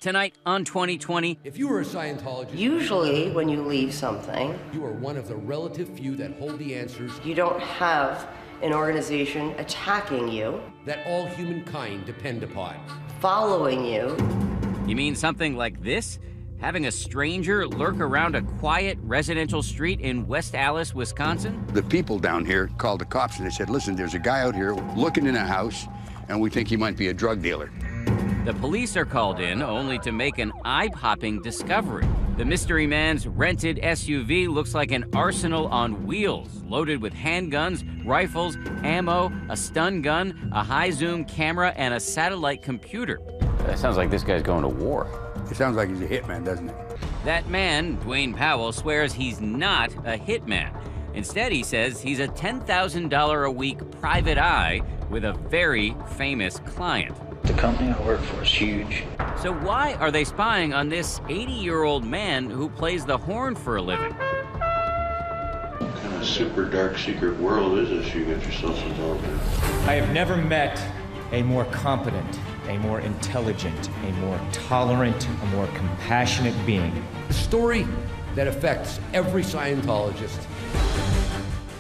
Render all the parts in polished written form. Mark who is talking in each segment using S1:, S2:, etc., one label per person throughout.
S1: Tonight on 2020.
S2: If you were a Scientologist,
S3: usually when you leave something,
S2: you are one of the relative few that hold the answers.
S3: You don't have an organization attacking you,
S2: that all humankind depend upon.
S3: Following you.
S1: You mean something like this? Having a stranger lurk around a quiet residential street in West Allis, Wisconsin?
S4: The people down here called the cops and they said, listen, there's a guy out here looking in a house and we think he might be a drug dealer.
S1: The police are called in only to make an eye-popping discovery. The mystery man's rented SUV looks like an arsenal on wheels, loaded with handguns, rifles, ammo, a stun gun, a high-zoom camera, and a satellite computer.
S5: That sounds like this guy's going to war.
S4: It sounds like he's a hitman, doesn't it?
S1: That man, Dwayne Powell, swears he's not a hitman. Instead, he says he's a $10,000 a week private eye with a very famous client.
S6: The company I work for is huge.
S1: So why are they spying on this 80-year-old man who plays the horn for a living?
S7: What kind of super dark secret world is this you get yourself involved in?
S8: I have never met a more competent, a more intelligent, a more tolerant, a more compassionate being.
S2: A story that affects every Scientologist.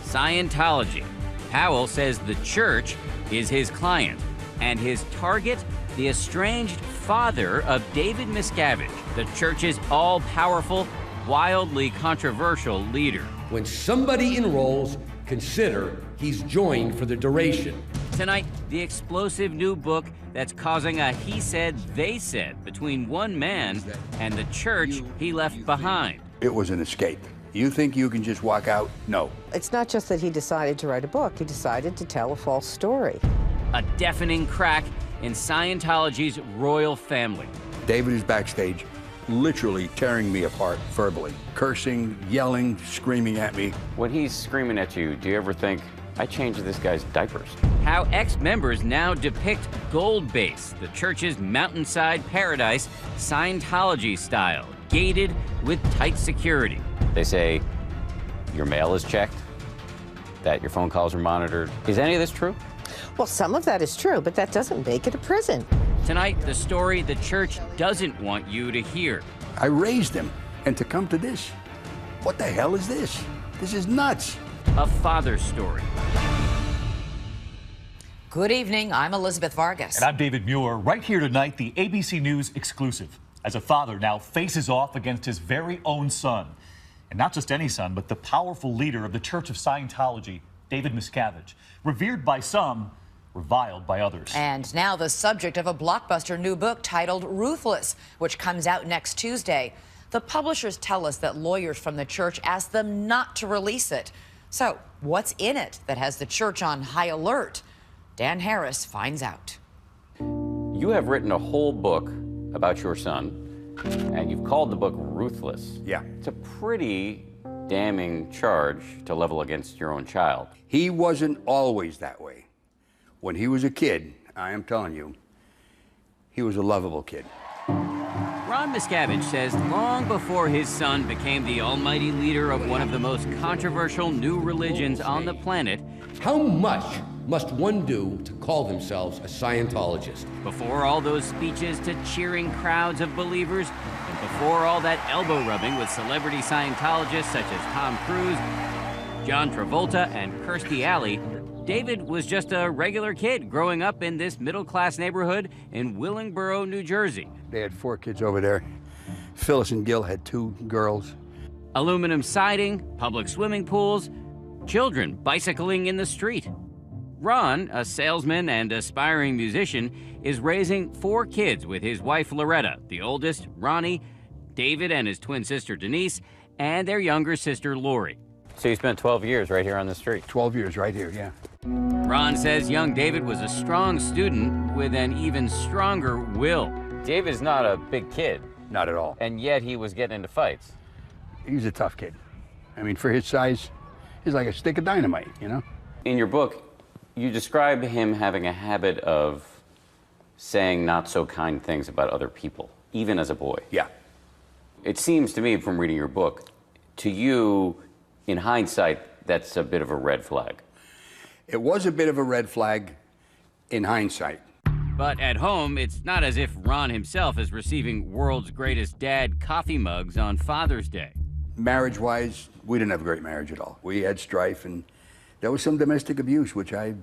S1: Scientology. Powell says the church is his client, and his target, the estranged father of David Miscavige, the church's all-powerful, wildly controversial leader.
S2: When somebody enrolls, consider he's joined for the duration.
S1: Tonight, the explosive new book that's causing a he said, they said between one man and the church he left behind.
S4: It was an escape. You think you can just walk out? No.
S9: It's not just that he decided to write a book, he decided to tell a false story.
S1: A deafening crack in Scientology's royal family.
S4: David is backstage, literally tearing me apart verbally, cursing, yelling, screaming at me.
S5: When he's screaming at you, do you ever think, I changed this guy's diapers?
S1: How ex-members now depict Gold Base, the church's mountainside paradise, Scientology style, gated with tight security.
S5: They say your mail is checked, that your phone calls are monitored. Is any of this true?
S9: Well, some of that is true, but that doesn't make it a prison.
S1: Tonight, the story the church doesn't want you to hear.
S4: I raised him, and to come to this, what the hell is this? This is nuts.
S1: A father's story.
S10: Good evening, I'm Elizabeth Vargas.
S11: And I'm David Muir. Right here tonight, the ABC News exclusive. As a father now faces off against his very own son. And not just any son, but the powerful leader of the Church of Scientology, David Miscavige. Revered by some, reviled by others.
S10: And now the subject of a blockbuster new book titled Ruthless, which comes out next Tuesday. The publishers tell us that lawyers from the church asked them not to release it. So what's in it that has the church on high alert? Dan Harris finds out.
S5: You have written a whole book about your son, and you've called the book Ruthless.
S4: Yeah.
S5: It's a pretty damning charge to level against your own child.
S4: He wasn't always that way. When he was a kid, I am telling you, he was a lovable kid.
S1: Ron Miscavige says long before his son became the almighty leader of one of the most controversial new religions on the planet,
S2: how much must one do to call themselves a Scientologist?
S1: Before all those speeches to cheering crowds of believers, and before all that elbow rubbing with celebrity Scientologists such as Tom Cruise, John Travolta, and Kirstie Alley, David was just a regular kid growing up in this middle-class neighborhood in Willingboro, New Jersey.
S4: They had 4 kids over there. Phyllis and Gil had 2 girls.
S1: Aluminum siding, public swimming pools, children bicycling in the street. Ron, a salesman and aspiring musician, is raising 4 kids with his wife Loretta, the oldest, Ronnie, David and his twin sister Denise, and their younger sister Lori.
S5: So you spent 12 years right here on the street?
S4: 12 years right here, yeah.
S1: Ron says young David was a strong student with an even stronger will.
S5: David's not a big kid.
S4: Not at all.
S5: And yet he was getting into fights.
S4: He's a tough kid. I mean, for his size, he's like a stick of dynamite, you know?
S5: In your book, you describe him having a habit of saying not so kind things about other people, even as a boy.
S4: Yeah.
S5: It seems to me from reading your book, to you, in hindsight, that's a bit of a red flag.
S4: It was a bit of a red flag in hindsight.
S1: But at home, it's not as if Ron himself is receiving world's greatest dad coffee mugs on Father's Day.
S4: Marriage-wise, we didn't have a great marriage at all. We had strife, and there was some domestic abuse, which I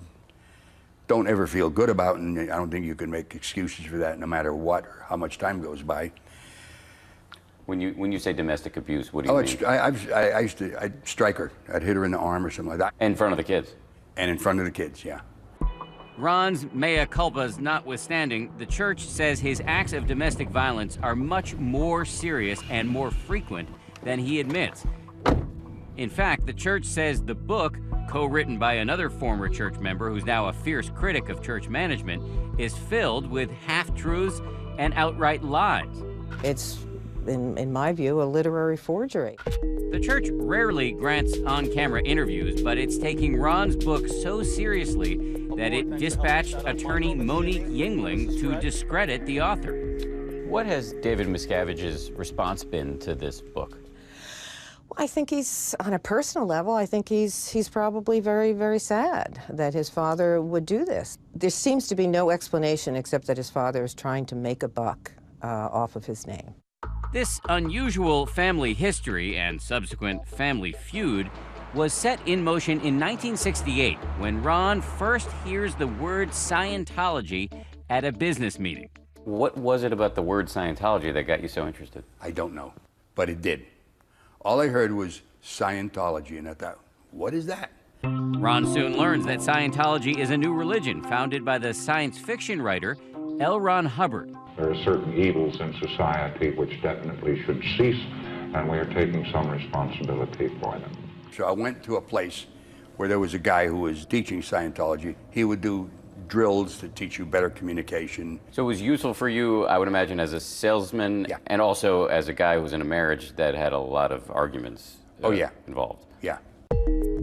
S4: don't ever feel good about, and I don't think you can make excuses for that no matter what or how much time goes by.
S5: When you say domestic abuse, what do you mean?
S4: I'd strike her. I'd hit her in the arm or something like that.
S5: In front of the kids?
S4: And in front of the kids, yeah.
S1: Ron's mea culpas notwithstanding, the church says his acts of domestic violence are much more serious and more frequent than he admits. In fact, the church says the book, co-written by another former church member who's now a fierce critic of church management, is filled with half-truths and outright lies.
S9: It's, in my view, a literary forgery.
S1: The church rarely grants on-camera interviews, but it's taking Ron's book so seriously that it dispatched attorney Monique Yingling to discredit the author.
S5: What has David Miscavige's response been to this book?
S9: Well, I think he's, on a personal level, I think he's probably very, very sad that his father would do this. There seems to be no explanation except that his father is trying to make a buck off of his name.
S1: This unusual family history and subsequent family feud was set in motion in 1968 when Ron first hears the word Scientology at a business meeting.
S5: What was it about the word Scientology that got you so interested?
S4: I don't know, but it did. All I heard was Scientology, and I thought, what is that?
S1: Ron soon learns that Scientology is a new religion founded by the science fiction writer L. Ron Hubbard.
S12: There are certain evils in society which definitely should cease, and we are taking some responsibility for them.
S4: So I went to a place where there was a guy who was teaching Scientology. He would do drills to teach you better communication.
S5: So it was useful for you, I would imagine, as a salesman,
S4: yeah,
S5: and also as a guy who was in a marriage that had a lot of arguments involved.
S4: Yeah.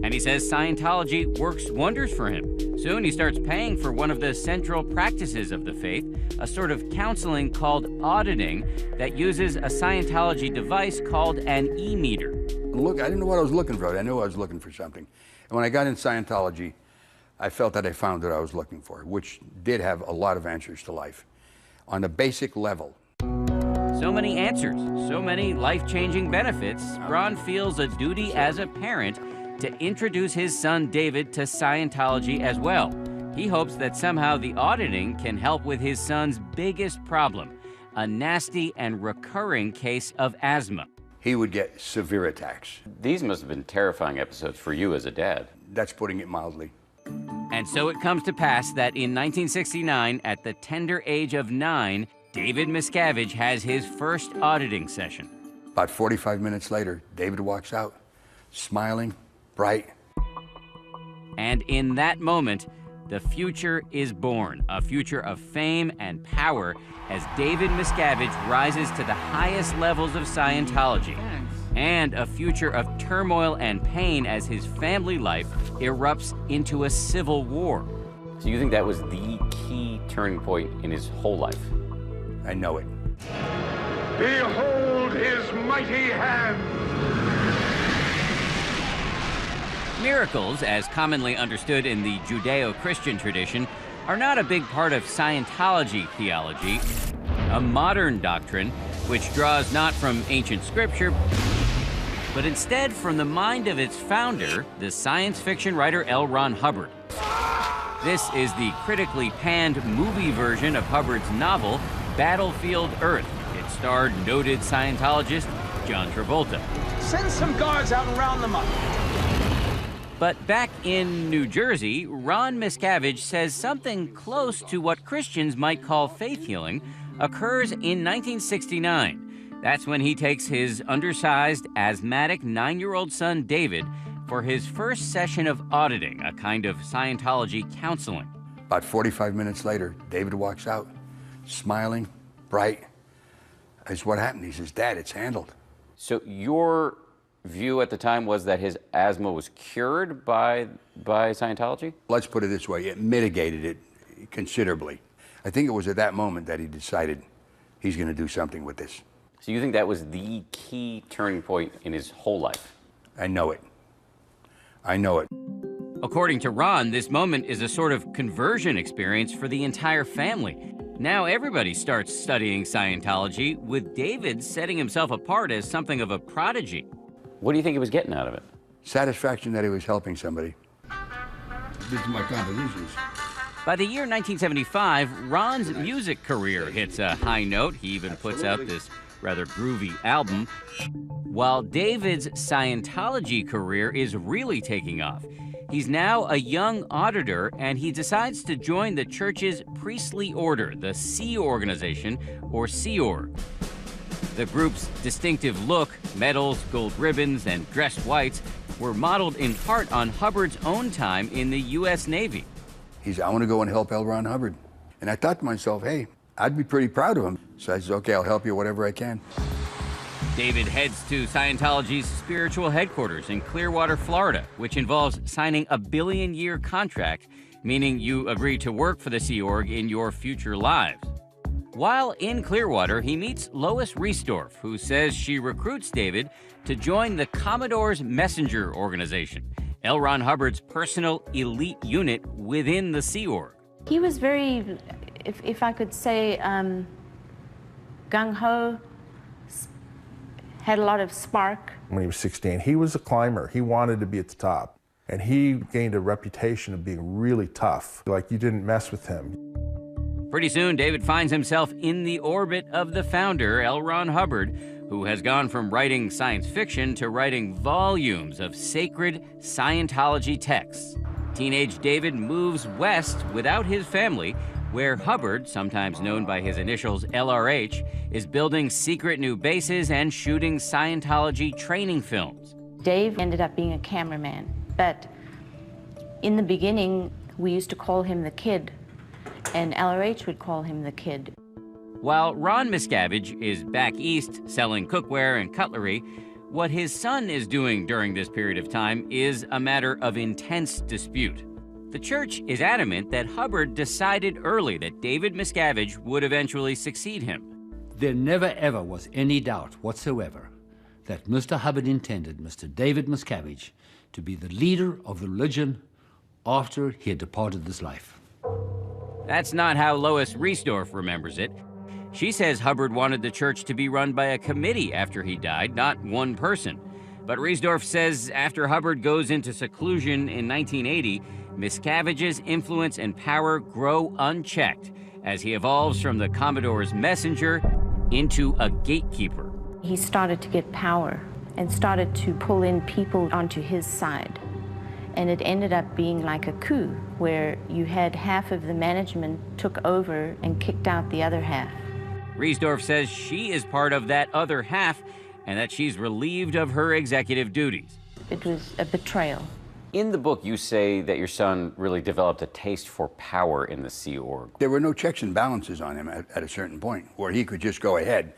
S1: And he says Scientology works wonders for him. Soon he starts paying for one of the central practices of the faith, a sort of counseling called auditing that uses a Scientology device called an e-meter.
S4: Look, I didn't know what I was looking for. I knew I was looking for something. And when I got in Scientology, I felt that I found what I was looking for, which did have a lot of answers to life. On a basic level.
S1: So many answers, so many life-changing benefits, Ron feels a duty as a parent to introduce his son David to Scientology as well. He hopes that somehow the auditing can help with his son's biggest problem, a nasty and recurring case of asthma.
S4: He would get severe attacks.
S5: These must have been terrifying episodes for you as a dad.
S4: That's putting it mildly.
S1: And so it comes to pass that in 1969, at the tender age of 9, David Miscavige has his first auditing session.
S4: About 45 minutes later, David walks out, smiling, bright.
S1: And in that moment, the future is born, a future of fame and power as David Miscavige rises to the highest levels of Scientology, and a future of turmoil and pain as his family life erupts into a civil war.
S5: So you think that was the key turning point in his whole life?
S4: I know it.
S12: Behold his mighty hand!
S1: Miracles, as commonly understood in the Judeo-Christian tradition, are not a big part of Scientology theology, a modern doctrine which draws not from ancient scripture, but instead from the mind of its founder, the science fiction writer L. Ron Hubbard. This is the critically panned movie version of Hubbard's novel, Battlefield Earth. It starred noted Scientologist John Travolta.
S13: Send some guards out and round them up.
S1: But back in New Jersey, Ron Miscavige says something close to what Christians might call faith healing occurs in 1969. That's when he takes his undersized, asthmatic 9-year-old son, David, for his first session of auditing, a kind of Scientology counseling.
S4: About 45 minutes later, David walks out, smiling, bright. That's what happened. He says, Dad, it's handled.
S5: So your view at the time was that his asthma was cured by Scientology?
S4: Let's put it this way, it mitigated it considerably. I think it was at that moment that he decided he's going to do something with this.
S5: So you think that was the key turning point in his whole life?
S4: I know it. I know it.
S1: According to Ron, this moment is a sort of conversion experience for the entire family. Now everybody starts studying Scientology, with David setting himself apart as something of a prodigy.
S5: What do you think he was getting out of it?
S4: Satisfaction that he was helping somebody. These are my compositions.
S1: By the year 1975, Ron's music career hits a high note. He even puts out this rather groovy album, while David's Scientology career is really taking off. He's now a young auditor, and he decides to join the church's priestly order, the Sea Organization, or Sea Org. The group's distinctive look, medals, gold ribbons, and dress whites were modeled in part on Hubbard's own time in the U.S. Navy.
S4: I want to go and help L. Ron Hubbard. And I thought to myself, hey, I'd be pretty proud of him. So I said, okay, I'll help you whatever I can.
S1: David heads to Scientology's spiritual headquarters in Clearwater, Florida, which involves signing a billion-year contract, meaning you agree to work for the Sea Org in your future lives. While in Clearwater, he meets Lois Riesdorf, who says she recruits David to join the Commodore's Messenger organization, L. Ron Hubbard's personal elite unit within the Sea Org.
S14: He was very, if I could say, gung-ho, had a lot of spark.
S15: When he was 16, he was a climber. He wanted to be at the top. And he gained a reputation of being really tough, like you didn't mess with him.
S1: Pretty soon, David finds himself in the orbit of the founder, L. Ron Hubbard, who has gone from writing science fiction to writing volumes of sacred Scientology texts. Teenage David moves west without his family, where Hubbard, sometimes known by his initials LRH, is building secret new bases and shooting Scientology training films.
S14: Dave ended up being a cameraman, but in the beginning, we used to call him the Kid, and LRH would call him the Kid.
S1: While Ron Miscavige is back east selling cookware and cutlery, what his son is doing during this period of time is a matter of intense dispute. The church is adamant that Hubbard decided early that David Miscavige would eventually succeed him.
S16: There never ever was any doubt whatsoever that Mr. Hubbard intended Mr. David Miscavige to be the leader of the religion after he had departed this life.
S1: That's not how Lois Riesdorf remembers it. She says Hubbard wanted the church to be run by a committee after he died, not one person. But Riesdorf says after Hubbard goes into seclusion in 1980, Miscavige's influence and power grow unchecked as he evolves from the Commodore's messenger into a gatekeeper.
S14: He started to get power and started to pull in people onto his side. And it ended up being like a coup, where you had half of the management took over and kicked out the other half.
S1: Riesdorf says she is part of that other half and that she's relieved of her executive duties.
S14: It was a betrayal.
S5: In the book, you say that your son really developed a taste for power in the Sea Org.
S4: There were no checks and balances on him at a certain point where he could just go ahead.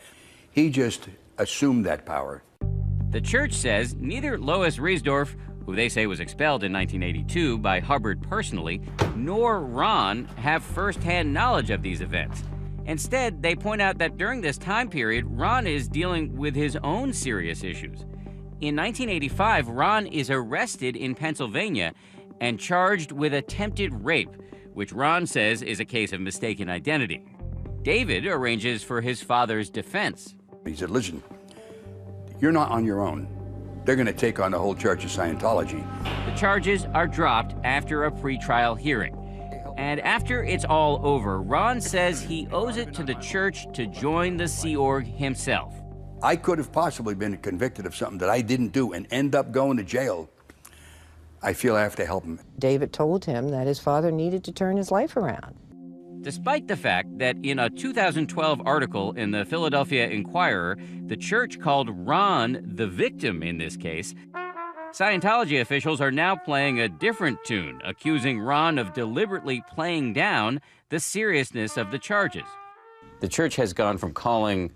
S4: He just assumed that power.
S1: The church says neither Lois Riesdorf, who they say was expelled in 1982 by Hubbard personally, nor Ron have first-hand knowledge of these events. Instead, they point out that during this time period, Ron is dealing with his own serious issues. In 1985, Ron is arrested in Pennsylvania and charged with attempted rape, which Ron says is a case of mistaken identity. David arranges for his father's defense.
S4: He said, listen, you're not on your own. They're going to take on the whole Church of Scientology.
S1: The charges are dropped after a pretrial hearing. And after it's all over, Ron says he owes it to the church to join the Sea Org himself.
S4: I could have possibly been convicted of something that I didn't do and end up going to jail. I feel I have to help him.
S9: David told him that his father needed to turn his life around.
S1: Despite the fact that in a 2012 article in the Philadelphia Inquirer, the church called Ron the victim in this case, Scientology officials are now playing a different tune, accusing Ron of deliberately playing down the seriousness of the charges.
S5: The church has gone from calling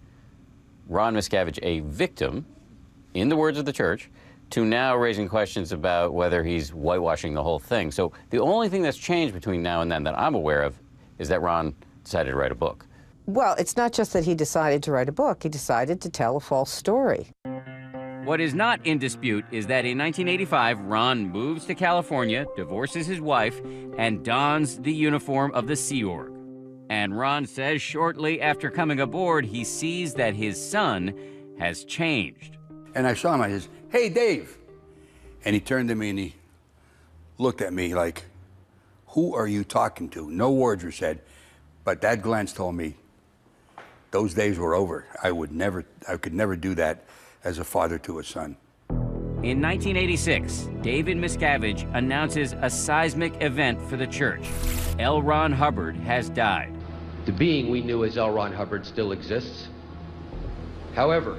S5: Ron Miscavige a victim, in the words of the church, to now raising questions about whether he's whitewashing the whole thing. So the only thing that's changed between now and then that I'm aware of is that Ron decided to write a book.
S9: Well, it's not just that he decided to write a book. He decided to tell a false story.
S1: What is not in dispute is that in 1985, Ron moves to California, divorces his wife, and dons the uniform of the Sea Org. And Ron says shortly after coming aboard, he sees that his son has changed.
S4: And I saw him, I says, "Hey, Dave." And he turned to me and he looked at me like, "Who are you talking to?" No words were said, but that glance told me those days were over. I could never do that as a father to a son.
S1: In 1986, David Miscavige announces a seismic event for the church. L. Ron Hubbard has died.
S2: The being we knew as L. Ron Hubbard still exists. However,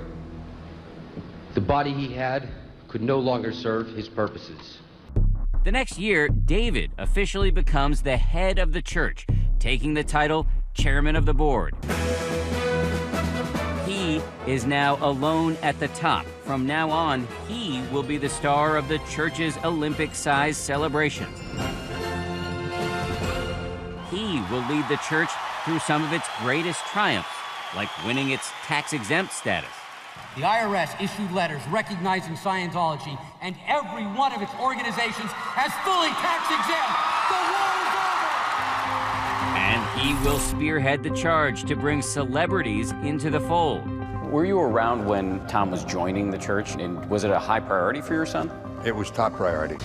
S2: the body he had could no longer serve his purposes.
S1: The next year, David officially becomes the head of the church, taking the title Chairman of the Board. He is now alone at the top. From now on, he will be the star of the church's Olympic-sized celebrations. He will lead the church through some of its greatest triumphs, like winning its tax-exempt status.
S13: The IRS issued letters recognizing Scientology, and every one of its organizations has fully tax-exempt. The war is over!
S1: And he will spearhead the charge to bring celebrities into the fold.
S5: Were you around when Tom was joining the church, and was it a high priority for your son?
S4: It was top priority.